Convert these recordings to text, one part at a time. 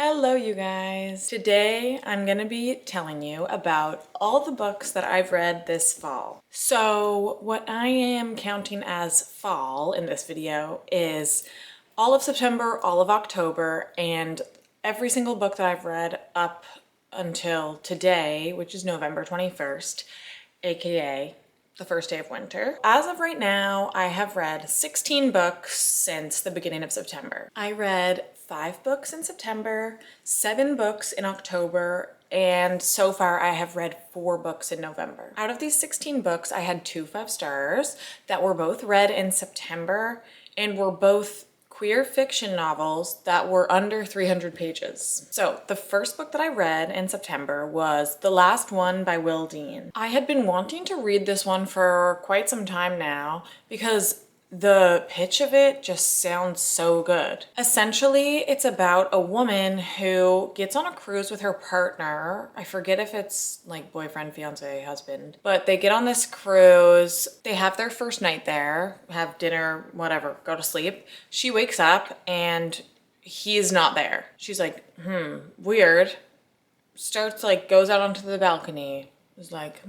Hello, you guys. Today I'm gonna be telling you about all the books that I've read this fall. So what I am counting as fall in this video is all of September, all of October, and every single book that I've read up until today, which is November 21st, aka the first day of winter. As of right now, I have read 16 books since the beginning of September. I read 5 books in September, 7 books in October, and so far I have read 4 books in November. Out of these 16 books, I had 2 5-stars that were both read in September and were both queer fiction novels that were under 300 pages. So the first book that I read in September was The Last One by Will Dean. I had been wanting to read this one for quite some time now because the pitch of it just sounds so good. Essentially, it's about a woman who gets on a cruise with her partner. I forget if it's like boyfriend, fiance, husband, but they get on this cruise. They have their first night there, have dinner, whatever, go to sleep. She wakes up and he's not there. She's like, weird. Goes out onto the balcony. Is like,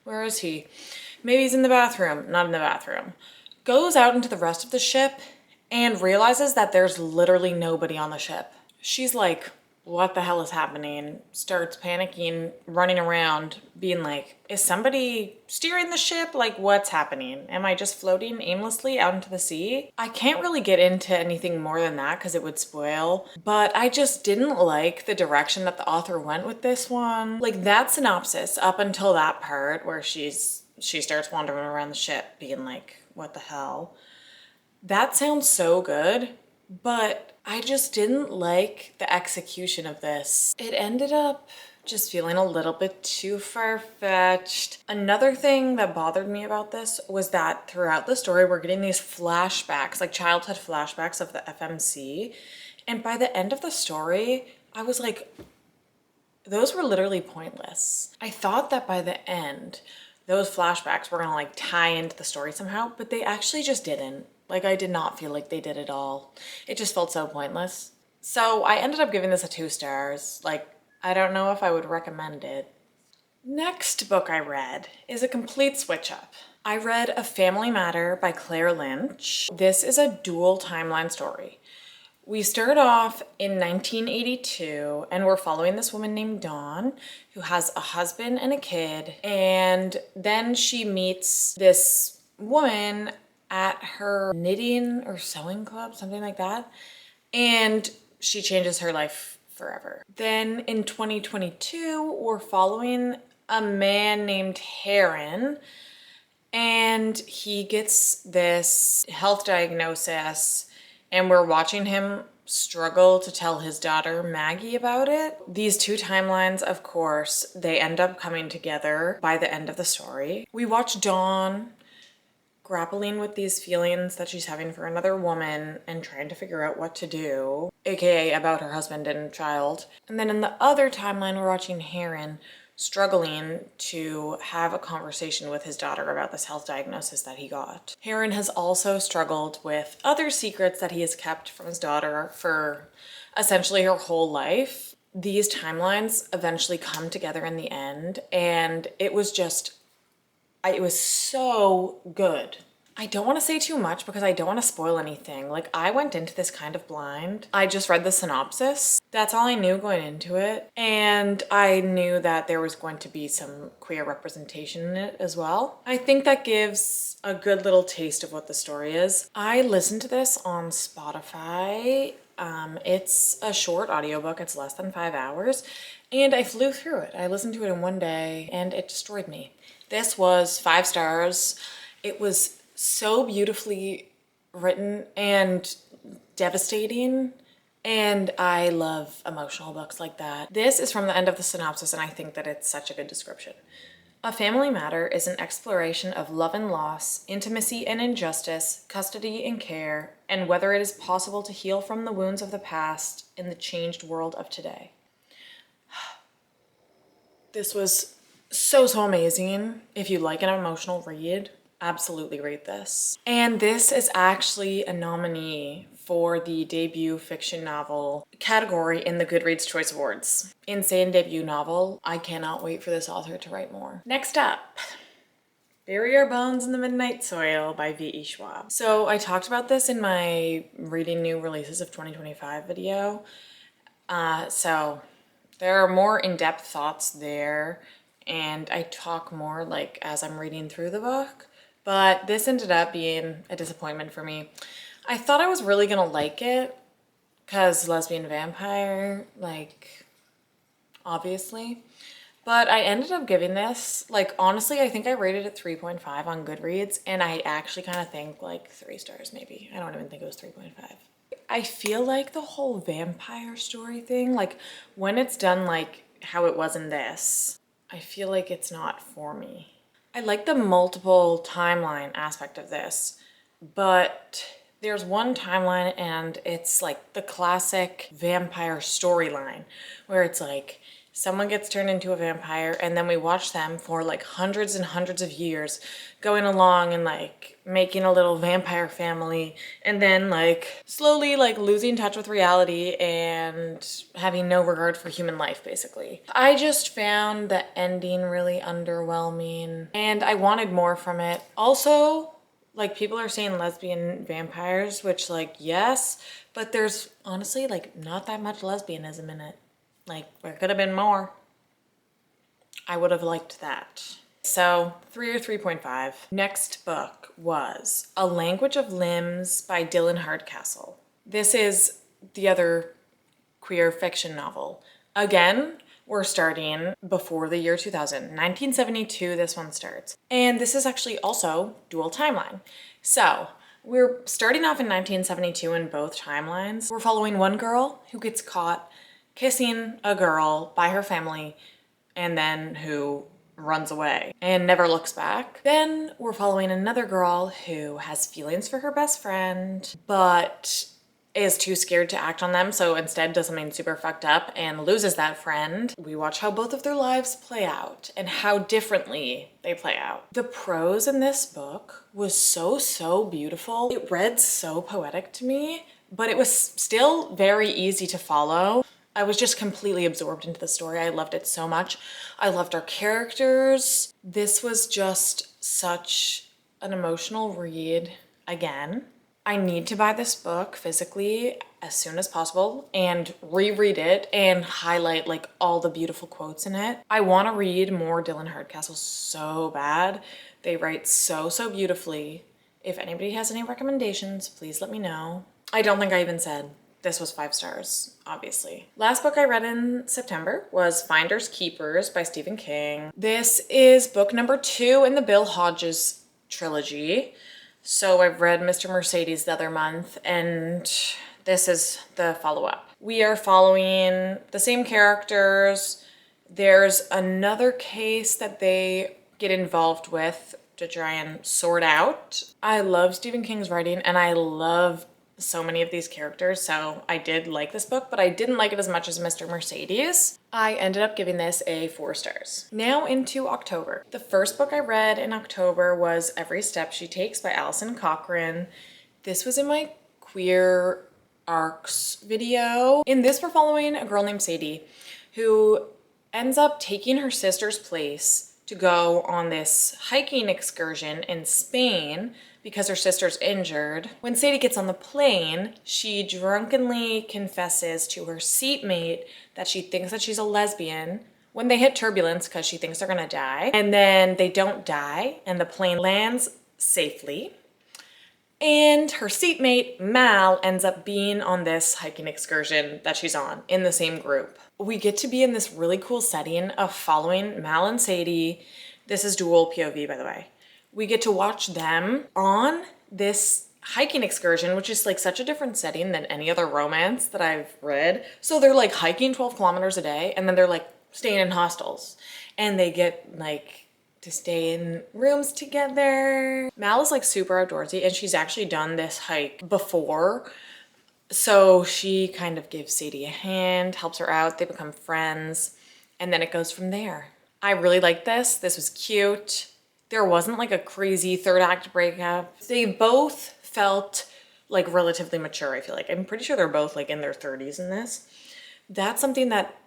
where is he? Maybe he's in the bathroom. Not in the bathroom. Goes out into the rest of the ship and realizes that there's literally nobody on the ship. She's like, what the hell is happening? Starts panicking, running around, being like, is somebody steering the ship? Like, what's happening? Am I just floating aimlessly out into the sea? I can't really get into anything more than that because it would spoil, but I just didn't like the direction that the author went with this one. Like, that synopsis up until that part where she starts wandering around the ship being like, what the hell? That sounds so good, but I just didn't like the execution of this. It ended up just feeling a little bit too far-fetched. Another thing that bothered me about this was that throughout the story, we're getting these flashbacks, like childhood flashbacks of the FMC. And by the end of the story, I was like, those were literally pointless. I thought that by the end, those flashbacks were gonna like tie into the story somehow, but they actually just didn't. Like, I did not feel like they did at all. It just felt so pointless. So I ended up giving this a 2 stars. Like, I don't know if I would recommend it. Next book I read is a complete switch up. I read A Family Matter by Claire Lynch. This is a dual timeline story. We start off in 1982 and we're following this woman named Dawn who has a husband and a kid, and then she meets this woman at her knitting or sewing club, something like that, and she changes her life forever. Then in 2022, we're following a man named Heron, and he gets this health diagnosis and we're watching him struggle to tell his daughter Maggie about it. These 2 timelines, of course, they end up coming together by the end of the story. We watch Dawn grappling with these feelings that she's having for another woman and trying to figure out what to do, aka about her husband and child. And then in the other timeline, we're watching Heron struggling to have a conversation with his daughter about this health diagnosis that he got. Heron has also struggled with other secrets that he has kept from his daughter for essentially her whole life. These timelines eventually come together in the end, and it was so good. I don't want to say too much because I don't want to spoil anything. Like, I went into this kind of blind. I just read the synopsis. That's all I knew going into it. And I knew that there was going to be some queer representation in it as well. I think that gives a good little taste of what the story is. I listened to this on Spotify. It's a short audiobook. It's less than 5 hours. And I flew through it. I listened to it in one day and it destroyed me. This was 5 stars. It was so beautifully written and devastating, and I love emotional books like that. This is from the end of the synopsis, and I think that it's such a good description. A Family Matter is an exploration of love and loss, intimacy and injustice, custody and care, and whether it is possible to heal from the wounds of the past in the changed world of today. This was so amazing. If you like an emotional read, absolutely read this. And this is actually a nominee for the debut fiction novel category in the Goodreads Choice Awards. Insane debut novel. I cannot wait for this author to write more. Next up, Bury Our Bones in the Midnight Soil by V.E. Schwab. So I talked about this in my reading new releases of 2025 video. So there are more in-depth thoughts there, and I talk more like as I'm reading through the book, but this ended up being a disappointment for me. I thought I was really gonna like it because lesbian vampire, like, obviously. But I ended up giving this, like, honestly, I think I rated it 3.5 on Goodreads, and I actually kind of think like 3 stars maybe. I don't even think it was 3.5. I feel like the whole vampire story thing, like when it's done like how it was in this, I feel like it's not for me. I like the multiple timeline aspect of this, but there's one timeline and it's like the classic vampire storyline where it's like someone gets turned into a vampire and then we watch them for like hundreds and hundreds of years going along and like making a little vampire family and then like slowly like losing touch with reality and having no regard for human life basically. I just found the ending really underwhelming and I wanted more from it. Also, like people are saying lesbian vampires, which like yes, but there's honestly like not that much lesbianism in it. Like, there could have been more. I would have liked that. So, 3 or 3.5. Next book was A Language of Limbs by Dylan Hardcastle. This is the other queer fiction novel. Again, we're starting before the year 2000. 1972, this one starts. And this is actually also dual timeline. So, we're starting off in 1972 in both timelines. We're following one girl who gets caught kissing a girl by her family and then who runs away and never looks back. Then we're following another girl who has feelings for her best friend but is too scared to act on them, so instead does something super fucked up and loses that friend. We watch how both of their lives play out and how differently they play out. The prose in this book was so beautiful. It read so poetic to me, but it was still very easy to follow. I was just completely absorbed into the story. I loved it so much. I loved our characters. This was just such an emotional read again. I need to buy this book physically as soon as possible and reread it and highlight like all the beautiful quotes in it. I want to read more Dylan Hardcastle so bad. They write so beautifully. If anybody has any recommendations, please let me know. I don't think I even said this was 5 stars, obviously. Last book I read in September was Finders Keepers by Stephen King. This is book number 2 in the Bill Hodges trilogy. So I've read Mr. Mercedes the other month, and this is the follow-up. We are following the same characters. There's another case that they get involved with to try and sort out. I love Stephen King's writing, and I love so many of these characters, so I did like this book, but I didn't like it as much as Mr. Mercedes. I ended up giving this a 4 stars. Now into October. The first book I read in October was Every Step She Takes by Alison Cochrane. This was in my queer arcs video. In this, we're following a girl named Sadie who ends up taking her sister's place to go on this hiking excursion in Spain because her sister's injured. When Sadie gets on the plane, she drunkenly confesses to her seatmate that she thinks that she's a lesbian when they hit turbulence because she thinks they're gonna die. And then they don't die and the plane lands safely. And her seatmate, Mal, ends up being on this hiking excursion that she's on in the same group. We get to be in this really cool setting of following Mal and Sadie. This is dual POV, by the way. We get to watch them on this hiking excursion, which is like such a different setting than any other romance that I've read. So they're like hiking 12 kilometers a day and then they're like staying in hostels and they get like to stay in rooms together. Mal is like super outdoorsy and she's actually done this hike before. So she kind of gives Sadie a hand, helps her out, they become friends, and then it goes from there. I really liked this. This was cute. There wasn't like a crazy third act breakup. They both felt like relatively mature, I feel like. I'm pretty sure they're both like in their 30s in this. That's something that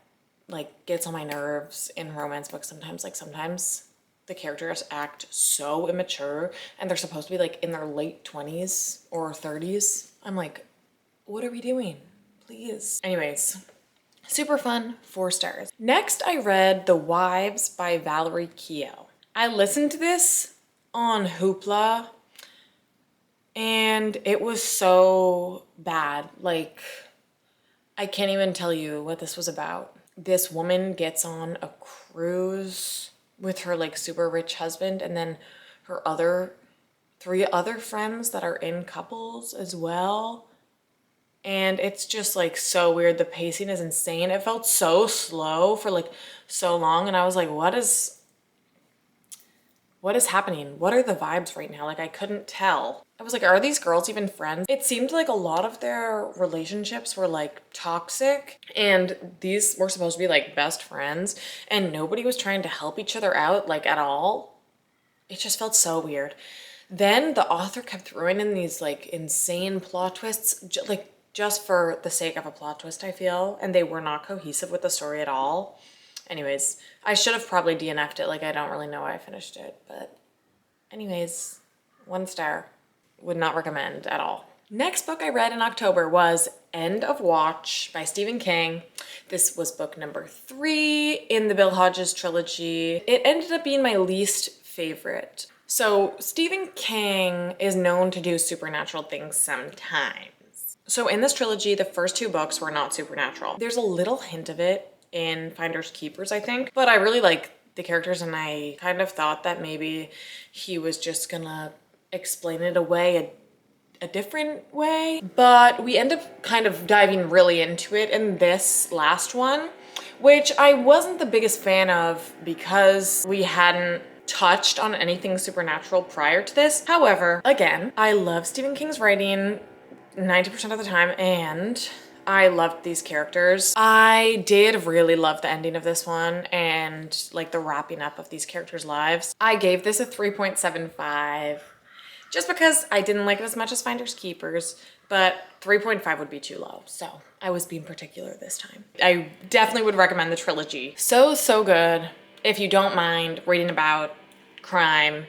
like gets on my nerves in romance books sometimes. Like sometimes the characters act so immature and they're supposed to be like in their late 20s or 30s. I'm like, what are we doing? Please. Anyways, super fun, 4 stars. Next, I read The Wives by Valerie Keough. I listened to this on Hoopla and it was so bad. Like, I can't even tell you what this was about. This woman gets on a cruise with her like super rich husband and then her 3 other friends that are in couples as well. And it's just like so weird. The pacing is insane. It felt so slow for like so long. And I was like, what is happening? What are the vibes right now? Like I couldn't tell. I was like, are these girls even friends? It seemed like a lot of their relationships were like toxic and these were supposed to be like best friends and nobody was trying to help each other out like at all. It just felt so weird. Then the author kept throwing in these like insane plot twists, like just for the sake of a plot twist, I feel, and they were not cohesive with the story at all. Anyways, I should have probably DNF'd it. Like, I don't really know why I finished it, but anyways, 1 star. Would not recommend at all. Next book I read in October was End of Watch by Stephen King. This was book number 3 in the Bill Hodges trilogy. It ended up being my least favorite. So Stephen King is known to do supernatural things sometimes. So in this trilogy, the first 2 books were not supernatural. There's a little hint of it in Finders Keepers, I think, but I really like the characters and I kind of thought that maybe he was just gonna explain it away a different way, but we end up kind of diving really into it in this last one, which I wasn't the biggest fan of because we hadn't touched on anything supernatural prior to this. However, again, I love Stephen King's writing 90% of the time and I loved these characters. I did really love the ending of this one and like the wrapping up of these characters' lives. I gave this a 3.75 just because I didn't like it as much as Finders Keepers, but 3.5 would be too low. So I was being particular this time. I definitely would recommend the trilogy. So good if you don't mind reading about crime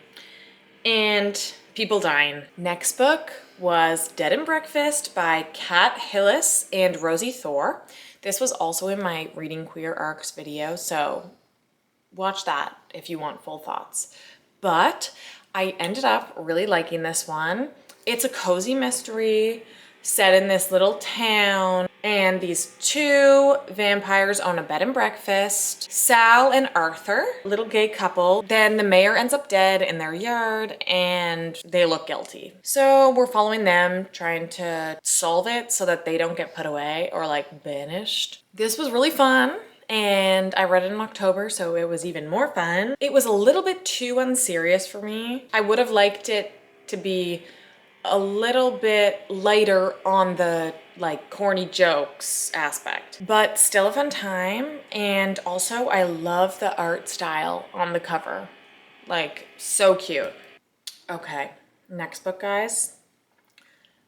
and people dying. Next book was Dead and Breakfast by Kat Hillis and Rosie Thor. This was also in my Reading Queer Arcs video, so watch that if you want full thoughts. But I ended up really liking this one. It's a cozy mystery set in this little town, and these 2 vampires own a bed and breakfast. Sal and Arthur, little gay couple. Then the mayor ends up dead in their yard and they look guilty. So we're following them, trying to solve it so that they don't get put away or like banished. This was really fun. And I read it in October, so it was even more fun. It was a little bit too unserious for me. I would have liked it to be a little bit lighter on the like corny jokes aspect, but still a fun time. And also I love the art style on the cover, like so cute. Okay, next book, guys.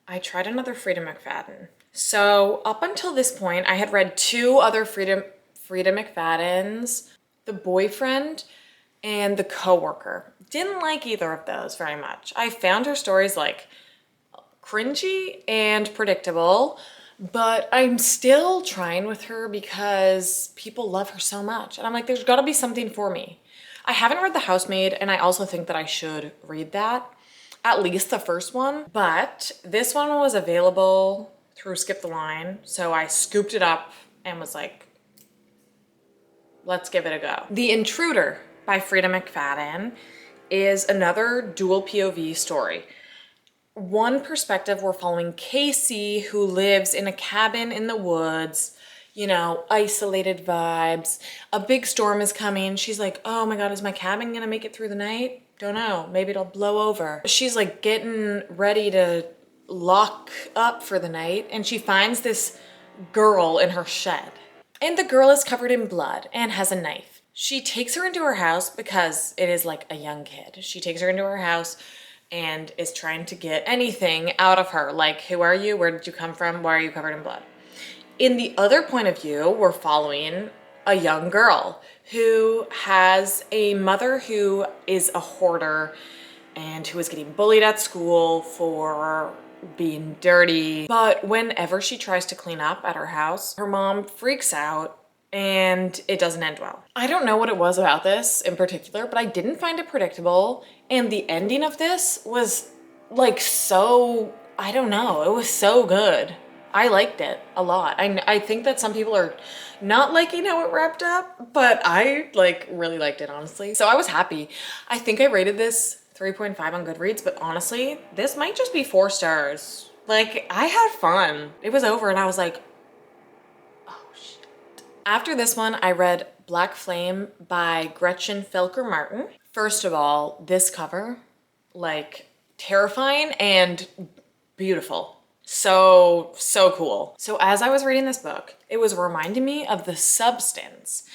I tried another Frida McFadden. So up until this point, I had read 2 other Frida McFaddens, The Boyfriend and The Coworker. Didn't like either of those very much. I found her stories like cringy and predictable, but I'm still trying with her because people love her so much. And I'm like, there's gotta be something for me. I haven't read The Housemaid, and I also think that I should read that, at least the first one. But this one was available through Skip the Line, so I scooped it up and was like, let's give it a go. The Intruder by Frida McFadden is another dual POV story. One perspective, we're following Casey, who lives in a cabin in the woods, you know, isolated vibes. A big storm is coming. She's like, oh my God, is my cabin gonna make it through the night? Don't know, maybe it'll blow over. She's like getting ready to lock up for the night, and she finds this girl in her shed. And the girl is covered in blood and has a knife. She takes her into her house because it is like a young kid. She takes her into her house, and is trying to get anything out of her. Like, who are you? Where did you come from? Why are you covered in blood? In the other point of view, we're following a young girl who has a mother who is a hoarder and who is getting bullied at school for being dirty. But whenever she tries to clean up at her house, her mom freaks out and it doesn't end well. I don't know what it was about this in particular, but I didn't find it predictable. And the ending of this was like so, I don't know, it was so good. I liked it a lot. I think that some people are not liking how it wrapped up, but I like really liked it, honestly. So I was happy. I think I rated this 3.5 on Goodreads, but honestly, this might just be 4 stars. Like, I had fun. It was over and I was like, oh shit. After this one, I read Black Flame by Gretchen Felker Martin. First of all, this cover, like, terrifying and beautiful. So cool. So as I was reading this book, it was reminding me of The Substance,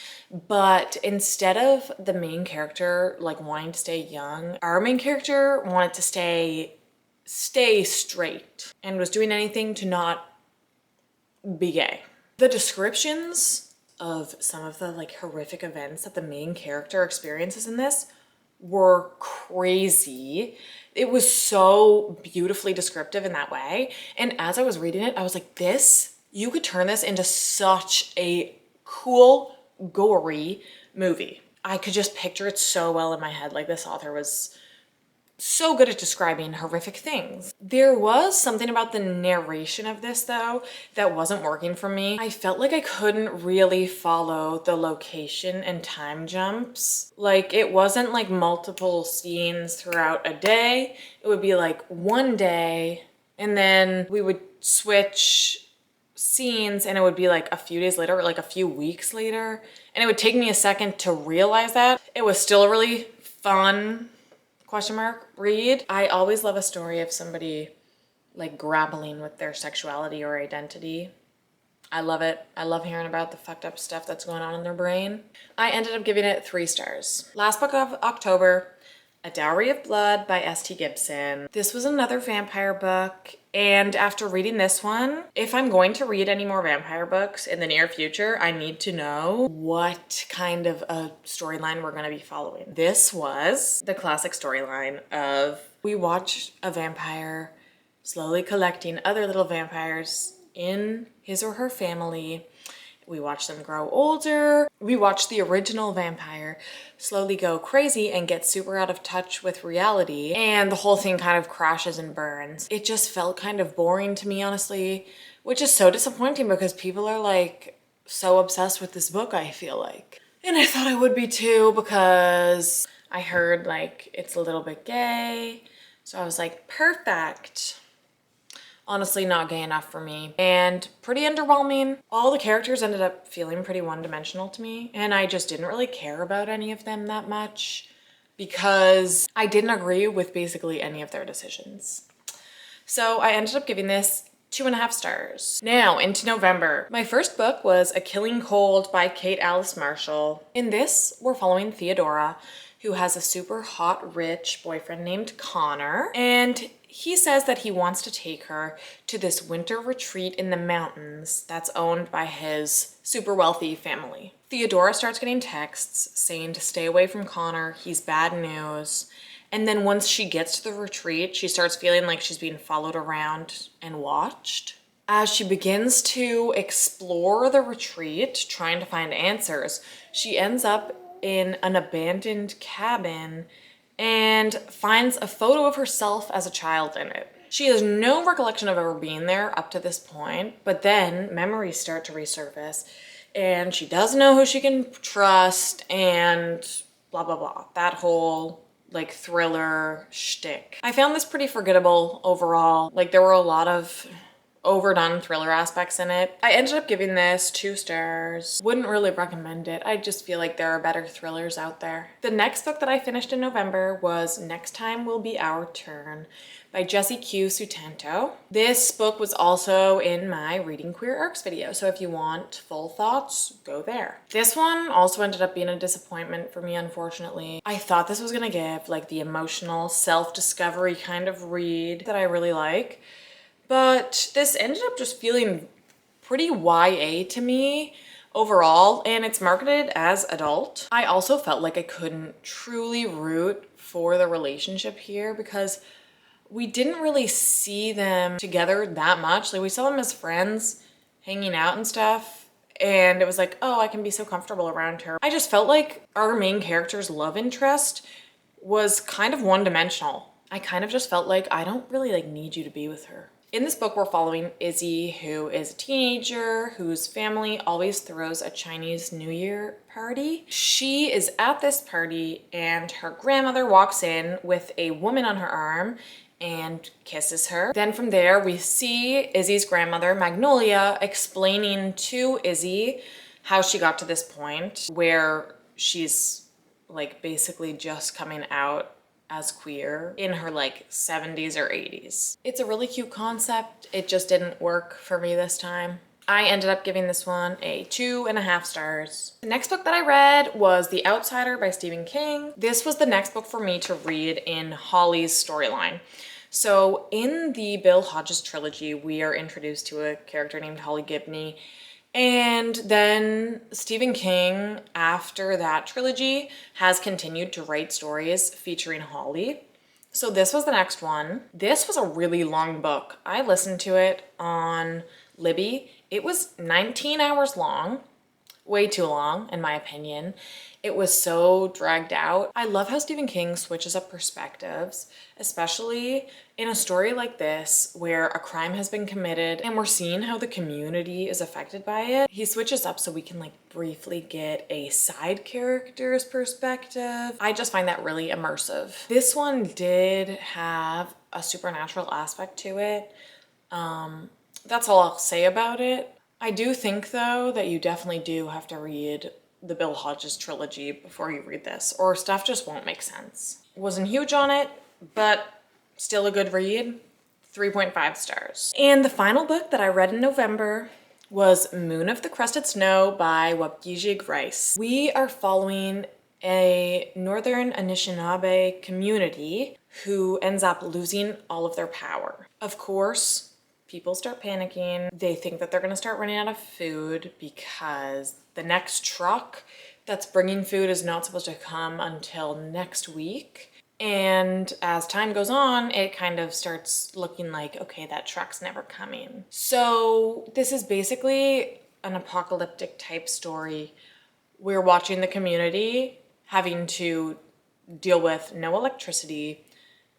but instead of the main character like wanting to stay young, our main character wanted to stay straight and was doing anything to not be gay. The descriptions of some of the like horrific events that the main character experiences in this were crazy. It was so beautifully descriptive in that way. And as I was reading it, I was like, this, you could turn this into such a cool, gory movie. I could just picture it so well in my head. Like, this author was so good at describing horrific things. There was something about the narration of this though that wasn't working for me. I felt like I couldn't really follow the location and time jumps. Like, it wasn't like multiple scenes throughout a day. It would be like one day and then we would switch scenes and it would be like a few days later or like a few weeks later. And it would take me a second to realize that. It was still a really fun read. I always love a story of somebody like grappling with their sexuality or identity. I love it. I love hearing about the fucked up stuff that's going on in their brain. I ended up giving it 3 stars. Last book of October, A Dowry of Blood by S.T. Gibson. This was another vampire book. And after reading this one, if I'm going to read any more vampire books in the near future, I need to know what kind of a storyline we're going to be following. This was the classic storyline of we watch a vampire slowly collecting other little vampires in his or her family. We watch them grow older. We watch the original vampire slowly go crazy and get super out of touch with reality. And the whole thing kind of crashes and burns. It just felt kind of boring to me, honestly, which is so disappointing because people are like so obsessed with this book, I feel like. And I thought I would be too because I heard like it's a little bit gay. So I was like, perfect. Honestly, not gay enough for me and pretty underwhelming. All the characters ended up feeling pretty one-dimensional to me and I just didn't really care about any of them that much because I didn't agree with basically any of their decisions. So I ended up giving this 2.5 stars. Now into November. My first book was A Killing Cold by Kate Alice Marshall. In this, we're following Theodora, who has a super hot, rich boyfriend named Connor, and he says that he wants to take her to this winter retreat in the mountains that's owned by his super wealthy family. Theodora starts getting texts saying to stay away from Connor, he's bad news. And then once she gets to the retreat, she starts feeling like she's being followed around and watched. As she begins to explore the retreat, trying to find answers, she ends up in an abandoned cabin and finds a photo of herself as a child in it. She has no recollection of ever being there up to this point, but then memories start to resurface and she doesn't know who she can trust and blah, blah, blah. That whole like thriller shtick. I found this pretty forgettable overall. Like there were a lot of overdone thriller aspects in it. I ended up giving this 2 stars. Wouldn't really recommend it. I just feel like there are better thrillers out there. The next book that I finished in November was Next Time Will Be Our Turn by Jessie Q. Sutanto. This book was also in my Reading Queer Arcs video, so if you want full thoughts, go there. This one also ended up being a disappointment for me, unfortunately. I thought this was gonna give like the emotional self-discovery kind of read that I really like, but this ended up just feeling pretty YA to me overall, and it's marketed as adult. I also felt like I couldn't truly root for the relationship here because we didn't really see them together that much. Like, we saw them as friends, hanging out and stuff, and it was like, oh, I can be so comfortable around her. I just felt like our main character's love interest was kind of one-dimensional. I kind of just felt like I don't really like need you to be with her. In this book, we're following Izzy, who is a teenager whose family always throws a Chinese New Year party. She is at this party and her grandmother walks in with a woman on her arm and kisses her. Then from there, we see Izzy's grandmother, Magnolia, explaining to Izzy how she got to this point where she's like basically just coming out as queer in her like 70s or 80s. It's a really cute concept. It just didn't work for me this time. I ended up giving this one a 2.5 stars. The next book that I read was The Outsider by Stephen King. This was the next book for me to read in Holly's storyline. So in the Bill Hodges trilogy, we are introduced to a character named Holly Gibney. And then Stephen King, after that trilogy, has continued to write stories featuring Holly. So this was the next one. This was a really long book. I listened to it on Libby. It was 19 hours long, way too long in my opinion. It was so dragged out. I love how Stephen King switches up perspectives, especially in a story like this where a crime has been committed and we're seeing how the community is affected by it. He switches up so we can like briefly get a side character's perspective. I just find that really immersive. This one did have a supernatural aspect to it. That's all I'll say about it. I do think though that you definitely do have to read the Bill Hodges trilogy before you read this, or stuff just won't make sense. Wasn't huge on it, but still a good read. 3.5 stars. And the final book that I read in November was Moon of the Crusted Snow by Wapgiji Grice. We are following a northern Anishinaabe community who ends up losing all of their power. Of course, people start panicking. They think that they're gonna start running out of food because the next truck that's bringing food is not supposed to come until next week. And as time goes on, it kind of starts looking like, okay, that truck's never coming. So this is basically an apocalyptic type story. We're watching the community having to deal with no electricity,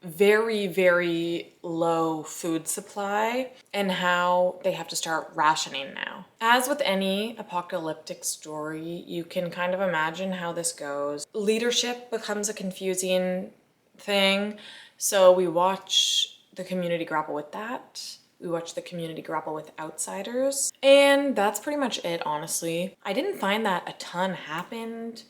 very, very low food supply, and how they have to start rationing now. As with any apocalyptic story, you can kind of imagine how this goes. Leadership becomes a confusing thing, so we watch the community grapple with that. We watch the community grapple with outsiders, and that's pretty much it, honestly. I didn't find that a ton happened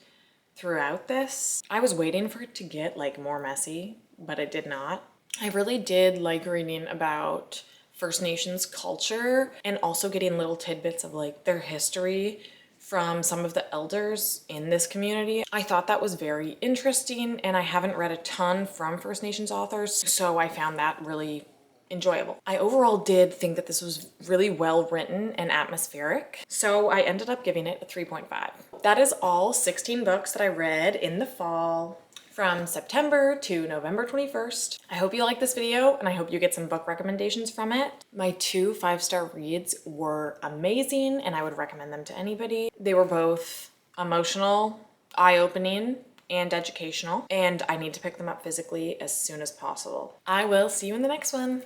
throughout this. I was waiting for it to get like more messy, but it did not. I really did like reading about First Nations culture and also getting little tidbits of like their history from some of the elders in this community. I thought that was very interesting, and I haven't read a ton from First Nations authors, so I found that really enjoyable. I overall did think that this was really well written and atmospheric, so I ended up giving it a 3.5. That is all 16 books that I read in the fall from September to November 21st. I hope you like this video and I hope you get some book recommendations from it. My 2 5-star reads were amazing and I would recommend them to anybody. They were both emotional, eye-opening, and educational, and I need to pick them up physically as soon as possible. I will see you in the next one.